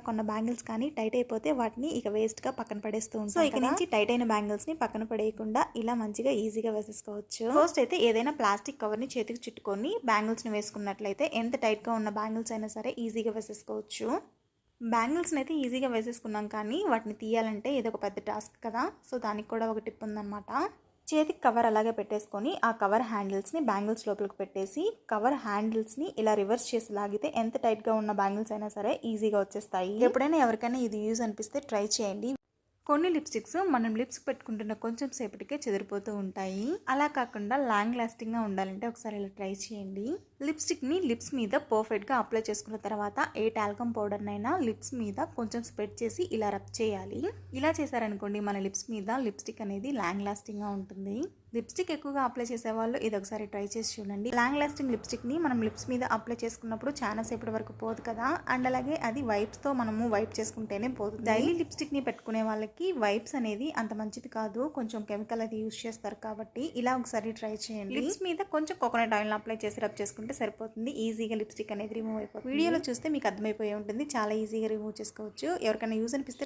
కొన్న బ్యాంగిల్స్ కానీ టైట్ అయిపోతే వాటిని ఇక వేస్ట్గా పక్కన పడేస్తూ ఉంటాం. సో ఇక నుంచి టైట్ అయిన బ్యాంగిల్స్ని పక్కన పడేయకుండా ఇలా మంచిగా ఈజీగా వేసేసుకోవచ్చు. ఫస్ట్ అయితే ఏదైనా ప్లాస్టిక్ కవర్ని చేతికి చుట్టుకొని బ్యాంగిల్స్ని వేసుకున్నట్లయితే ఎంత టైట్గా ఉన్న బ్యాంగిల్స్ అయినా సరే ఈజీగా వేసేసుకోవచ్చు. బ్యాంగిల్స్ని అయితే ఈజీగా వేసేసుకున్నాం, కానీ వాటిని తీయాలంటే ఇది ఒక పెద్ద టాస్క్ కదా. సో దానికి కూడా ఒక టిప్ ఉందన్నమాట. చేతికి కవర్ అలాగే పెట్టేసుకొని ఆ కవర్ హ్యాండిల్స్ని బ్యాంగిల్స్ లోపలికి పెట్టేసి కవర్ హ్యాండిల్స్ని ఇలా రివర్స్ చేసి లాగితే ఎంత టైట్గా ఉన్న బ్యాంగిల్స్ అయినా సరే ఈజీగా వచ్చేస్తాయి. ఎప్పుడైనా ఎవరికైనా ఇది యూజ్ అనిపిస్తే ట్రై చేయండి. కొన్ని లిప్స్టిక్స్ మనం లిప్స్ పెట్టుకుంటున్న కొంచెం సేపటికే చెదిరిపోతూ ఉంటాయి. అలా కాకుండా లాంగ్ లాస్టింగ్గా ఉండాలంటే ఒకసారి ఇలా ట్రై చేయండి. లిప్స్టిక్ని లిప్స్ మీద పర్ఫెక్ట్గా అప్లై చేసుకున్న తర్వాత ఏ టాల్కమ్ పౌడర్నైనా లిప్స్ మీద కొంచెం స్ప్రెడ్ చేసి ఇలా రబ్ చేయాలి. ఇలా చేశారనుకోండి మన లిప్స్ మీద లిప్స్టిక్ అనేది లాంగ్ లాస్టింగ్గా ఉంటుంది. లిప్స్టిక్ ఎక్కువగా అప్లై చేసేవాళ్ళు ఇది ఒకసారి ట్రై చేసి చూడండి. లాంగ్ లాస్టింగ్ లిప్స్టిక్ని మనం లిప్స్ మీద అప్లై చేసుకున్నప్పుడు చాలా సేపటి వరకు పోదు కదా, అండ్ అలాగే అది వైప్స్తో మనము వైప్ చేసుకుంటేనే పోతుంది. డైలీ లిప్స్టిక్ని పెట్టుకునే వాళ్ళకి వైప్స్ అనేది అంత మంచిది కాదు, కొంచెం కెమికల్ అది యూజ్ చేస్తారు కాబట్టి ఇలా ఒకసారి ట్రై చేయండి. లిప్స్ మీద కొంచెం కోకోనట్ ఆయిల్ అప్లై చేసి రబ్ చేసుకుంటే సరిపోతుంది. ఈజీగా లిప్స్టిక్ అనేది రిమూవ్ అయిపోతుంది. వీడియోలో చూస్తే మీకు అర్థమైపోయి ఉంటుంది, చాలా ఈజీగా రిమూవ్ చేసుకోవచ్చు. ఎవరికైనా యూజ్ అనిపిస్తే